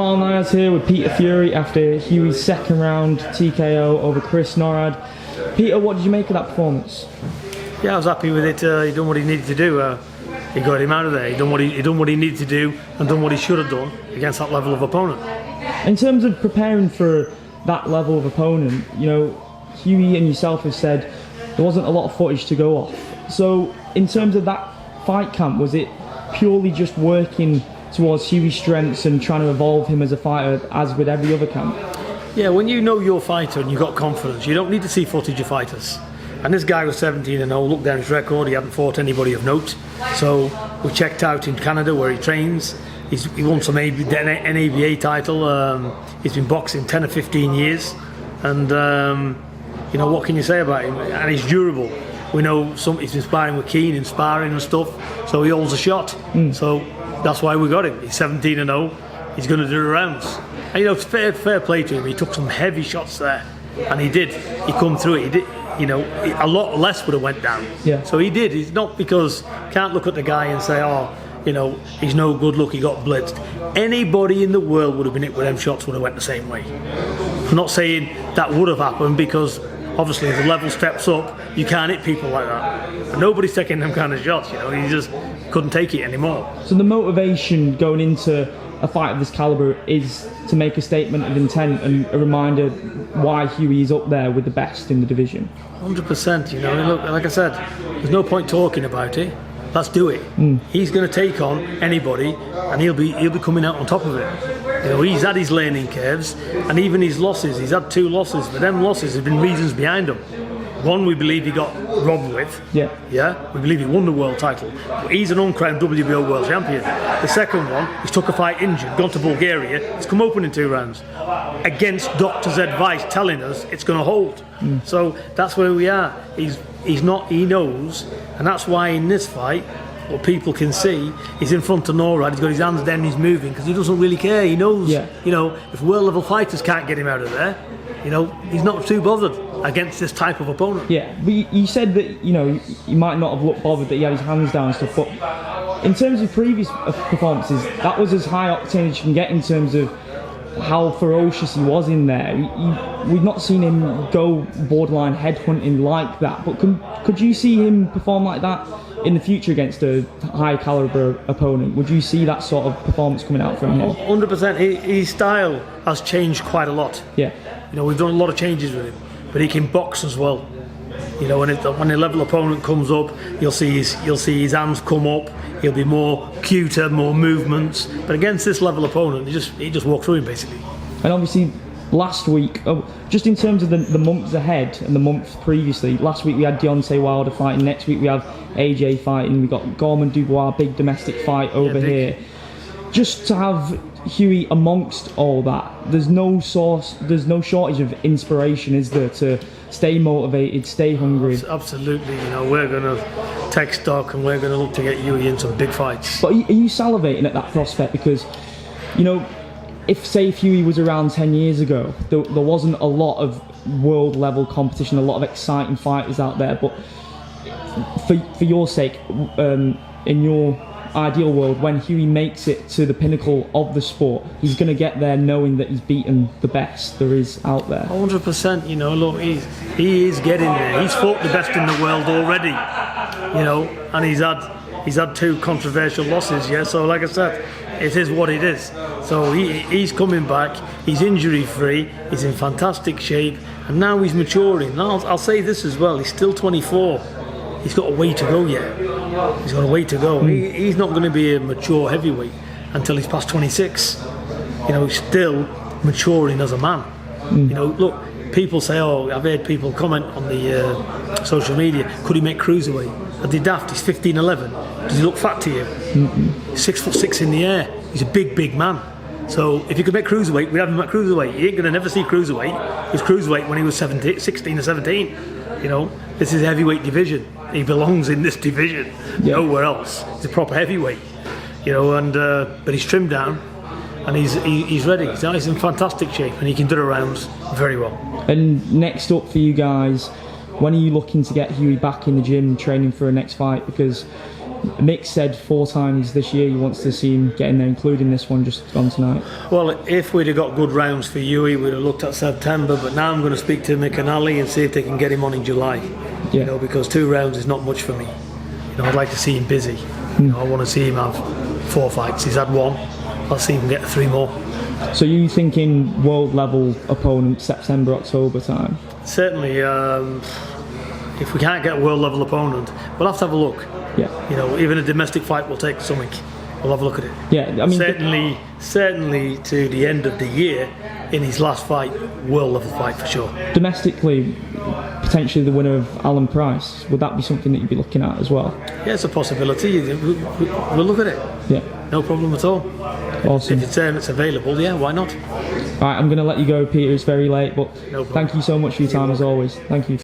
Jamal Niaz here with Peter Fury after Hughie's second round TKO over Chris Norrad. Peter, what did you make of that performance? Yeah, I was happy with it. He done what he needed to do. He got him out of there. He done what he needed to do and done what he should have done against that level of opponent. In terms of preparing for that level of opponent, you know, Hughie and yourself have said there wasn't a lot of footage to go off. So in terms of that fight camp, was it purely just working towards Hughie's strengths and trying to evolve him as a fighter, as with every other camp? Yeah, when you know your fighter and you've got confidence, you don't need to see footage of fighters. And this guy was 17-0, looked down his record, he hadn't fought anybody of note. So we checked out in Canada where he trains. He won some NABA title. He's been boxing 10 or 15 years. And, you know, what can you say about him? And he's durable. We know he's been sparring with Keane and sparring and stuff, so he holds a shot. So that's why we got him. He's 17-0. He's going to do the rounds. And, you know, it's fair play to him. He took some heavy shots there, and he did. He come through it. He did. You know, a lot less would have went down. Yeah. So he did. He's not because can't look at the guy and say, oh, you know, he's no good. Look, he got blitzed. Anybody in the world would have been hit with them shots would have went the same way. I'm not saying that would have happened because obviously as the level steps up, you can't hit people like that. But nobody's taking them kind of shots. You know, he just couldn't take it anymore. So the motivation going into a fight of this caliber is to make a statement of intent and a reminder why Hughie is up there with the best in the division. 100%. You know, look, like I said, there's no point talking about it. Let's do it. He's going to take on anybody, and he'll be coming out on top of it. You know, he's had his learning curves, and even his losses. He's had 2 losses, but them losses have been reasons behind them. One, we believe he got robbed with. Yeah. We believe he won the world title. But he's an uncrowned WBO world champion. The second one, he's took a fight injured, gone to Bulgaria. He's come open in 2 rounds against doctors' advice, telling us it's going to hold. So that's where we are. He's not. He knows, and that's why in this fight, what people can see, he's in front of Norrad. He's got his hands down. He's moving because he doesn't really care. He knows. You know, if world level fighters can't get him out of there, you know, he's not too bothered against this type of opponent. Yeah, but you said that, you know, he might not have looked bothered that he had his hands down and stuff, but in terms of previous performances, that was as high octane as you can get in terms of how ferocious he was in there. We've not seen him go borderline headhunting like that, but could you see him perform like that in the future against a high caliber opponent? Would you see that sort of performance coming out from him? 100%. His style has changed quite a lot. Yeah. You know, we've done a lot of changes with him, but he can box as well. You know, when the level opponent comes up, you'll see his hands come up. He'll be more cuter, more movements. But against this level opponent, he just walked through him basically. And obviously, last week, just in terms of the months ahead and the month previously, last week we had Deontay Wilder fighting. Next week we have AJ fighting. We got Gorman Dubois, big domestic fight over here. Just to have Hughie amongst all that, there's no shortage of inspiration, is there, to stay motivated, stay hungry? Absolutely. You know, we're going to take stock and we're going to look to get Hughie in some big fights. But are you salivating at that prospect? Because, you know, if Hughie was around 10 years ago, there wasn't a lot of world level competition, a lot of exciting fighters out there. But for your sake, in your ideal world, when Hughie makes it to the pinnacle of the sport, he's going to get there knowing that he's beaten the best there is out there. 100%. You know, look, he is getting there. He's fought the best in the world already. You know, and he's had 2 controversial losses. Yeah, so like I said, it is what it is. So he's coming back. He's injury free. He's in fantastic shape, and now he's maturing. Now I'll say this as well. He's still 24. He's got a way to go yet. He's got a way to go. He's not going to be a mature heavyweight until he's past 26. You know, he's still maturing as a man. You know, look, people say, oh, I've heard people comment on the social media, could he make cruiserweight? Are they daft? He's 15'11". Does he look fat to you? 6'6" in the air. He's a big man. So if he could make cruiserweight, we'd have him at cruiserweight. You ain't going to never see cruiserweight. He was cruiserweight when he was 16 or 17. You know, this is a heavyweight division. He belongs in this division, nowhere else. He's a proper heavyweight, you know. And but he's trimmed down, and he's ready. He's in fantastic shape, and he can do the rounds very well. And next up for you guys, when are you looking to get Hughie back in the gym training for a next fight? Because Mick said 4 times this year he wants to see him get in there, including this one just on tonight. Well, if we'd have got good rounds for Hughie, we'd have looked at September, but now I'm going to speak to Mick and Ali and see if they can get him on in July. Yeah. You know, because 2 rounds is not much for me. You know, I'd like to see him busy. You know, I want to see him have 4 fights. He's had 1. I'll see him get 3 more. So you thinking world level opponent September, October time? Certainly, if we can't get a world level opponent, we'll have to have a look. Yeah. You know, even a domestic fight will take something. We'll have a look at it. Yeah, I mean, certainly to the end of the year, in his last fight, world level fight for sure. domestically, potentially the winner of Alan Price, would that be something that you'd be looking at as well? Yeah, it's a possibility. We'll look at it. Yeah. No problem at all. Awesome. If it's available, yeah, why not? All right, I'm going to let you go, Peter. It's very late, but No problem. thank you so much for your time as always. Thank you.